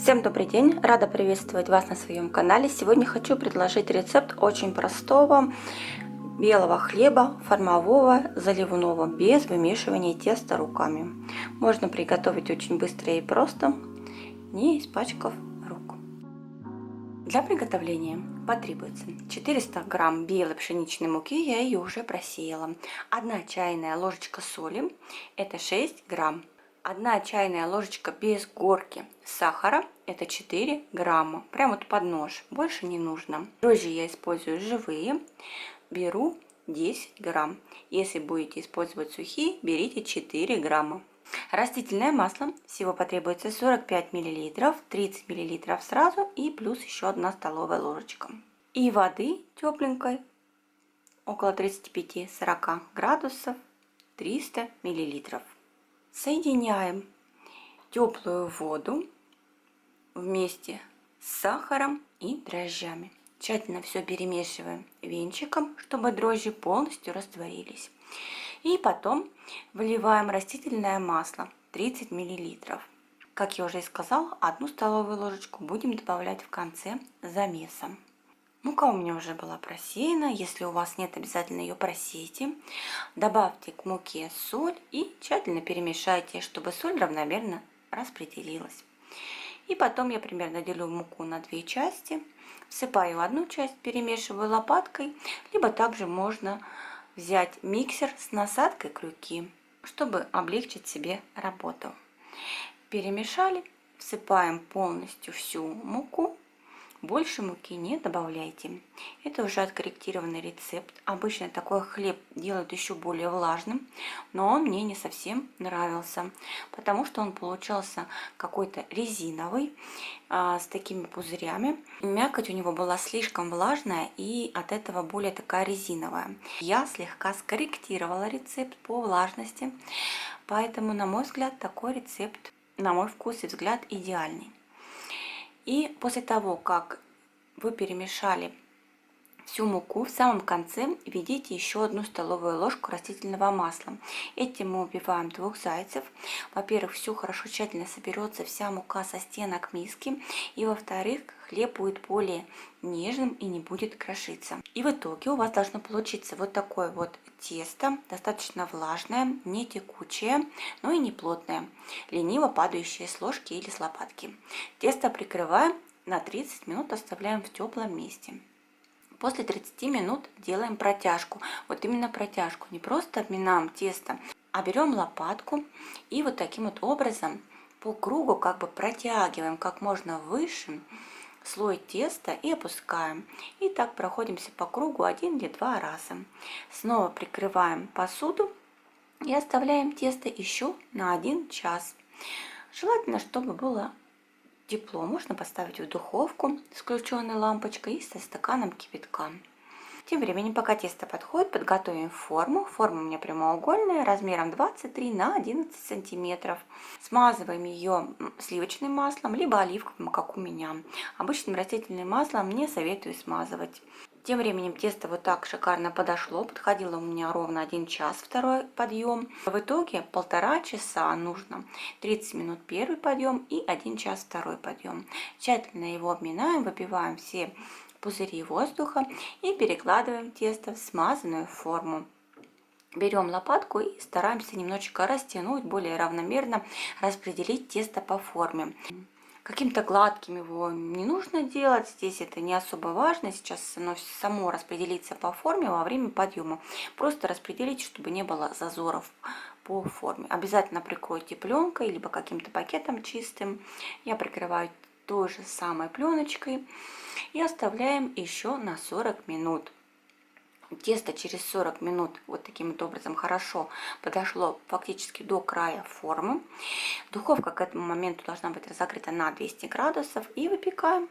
Всем добрый день! Рада приветствовать вас на своем канале. Сегодня хочу предложить рецепт очень простого белого хлеба, формового, заливного, без вымешивания теста руками. Можно приготовить очень быстро и просто, не испачкав рук. Для приготовления потребуется 400 грамм белой пшеничной муки, я ее уже просеяла, 1 чайная ложечка соли, это 6 грамм. 1 чайная ложечка без горки сахара, это 4 грамма, прям вот под нож, больше не нужно. Дрожжи я использую живые, беру 10 грамм. Если будете использовать сухие, берите 4 грамма. Растительное масло, всего потребуется 45 мл, 30 мл сразу и плюс еще 1 столовая ложечка. И воды тепленькой, около 35-40 градусов, 300 миллилитров. Соединяем теплую воду вместе с сахаром и дрожжами. Тщательно все перемешиваем венчиком, чтобы дрожжи полностью растворились. И потом выливаем растительное масло 30 миллилитров. Как я уже и сказала, 1 столовую ложечку будем добавлять в конце замесом. Мука у меня уже была просеяна, если у вас нет, обязательно ее просейте. Добавьте к муке соль и тщательно перемешайте, чтобы соль равномерно распределилась. И потом я примерно делю муку на 2 части, всыпаю 1 часть, перемешиваю лопаткой, либо также можно взять миксер с насадкой крюки, чтобы облегчить себе работу. Перемешали, всыпаем полностью всю муку. Больше муки не добавляйте. Это уже откорректированный рецепт. Обычно такой хлеб делают еще более влажным, но он мне не совсем нравился, потому что он получался какой-то резиновый, с такими пузырями. Мякоть у него была слишком влажная и от этого более такая резиновая. Я слегка скорректировала рецепт по влажности, поэтому, на мой взгляд, такой рецепт, на мой вкус и взгляд, идеальный. И после того, как вы перемешали всю муку, в самом конце введите еще 1 столовую ложку растительного масла. Этим мы убиваем 2 зайцев. Во-первых, все хорошо тщательно соберется вся мука со стенок миски. И во-вторых, хлеб будет более нежным и не будет крошиться. И в итоге у вас должно получиться вот такое вот тесто, достаточно влажное, не текучее, но и не плотное, лениво падающее с ложки или с лопатки. Тесто прикрываем, на 30 минут оставляем в теплом месте. После 30 минут делаем протяжку. Вот именно протяжку. Не просто обминаем тесто, а берем лопатку и вот таким вот образом по кругу как бы протягиваем как можно выше слой теста и опускаем. И так проходимся по кругу 1 или 2 раза. Снова прикрываем посуду и оставляем тесто еще на 1 час. Желательно, чтобы было тепло. Можно поставить в духовку с включенной лампочкой и со стаканом кипятка. Тем временем, пока тесто подходит, подготовим форму. Форма у меня прямоугольная, размером 23 на 11 сантиметров. Смазываем ее сливочным маслом, либо оливковым, как у меня. Обычным растительным маслом не советую смазывать. Тем временем тесто вот так шикарно подошло, подходило у меня ровно 1 час второй подъем. В итоге 1,5 часа нужно, 30 минут первый подъем и 1 час второй подъем. Тщательно его обминаем, выпиваем все пузыри воздуха и перекладываем тесто в смазанную форму. Берем лопатку и стараемся немножечко растянуть, более равномерно распределить тесто по форме. Каким-то гладким его не нужно делать, здесь это не особо важно, сейчас оно само распределится по форме во время подъема. Просто распределите, чтобы не было зазоров по форме. Обязательно прикройте пленкой, либо каким-то пакетом чистым. Я прикрываю той же самой пленочкой и оставляем еще на 40 минут. Тесто через 40 минут вот таким вот образом хорошо подошло фактически до края формы. Духовка к этому моменту должна быть разогрета на 200 градусов и выпекаем.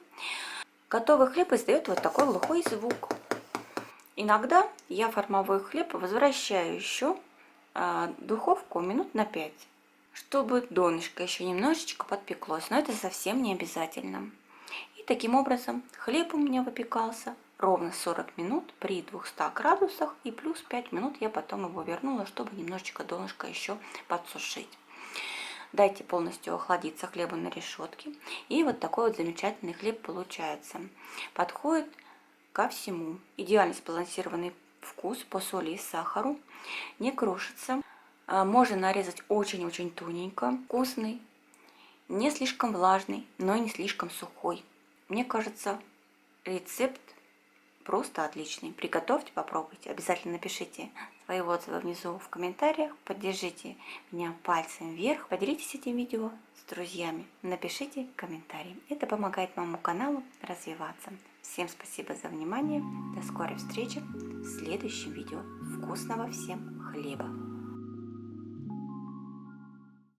Готовый хлеб издает вот такой глухой звук. Иногда я формовой хлеб возвращаю еще духовку минут на 5, чтобы донышко еще немножечко подпеклось, но это совсем не обязательно. И таким образом хлеб у меня выпекался ровно 40 минут при 200 градусах, и плюс 5 минут я потом его вернула, чтобы немножечко донышко еще подсушить. Дайте полностью охладиться хлебу на решетке. И вот такой вот замечательный хлеб получается. Подходит ко всему. Идеально сбалансированный вкус по соли и сахару. Не крошится. Можно нарезать очень-очень тоненько. Вкусный. Не слишком влажный, но и не слишком сухой. Мне кажется, рецепт просто отличный. Приготовьте, попробуйте. Обязательно напишите свои отзывы внизу в комментариях. Поддержите меня пальцем вверх. Поделитесь этим видео с друзьями. Напишите комментарий. Это помогает моему каналу развиваться. Всем спасибо за внимание. До скорой встречи в следующем видео. Вкусного всем хлеба!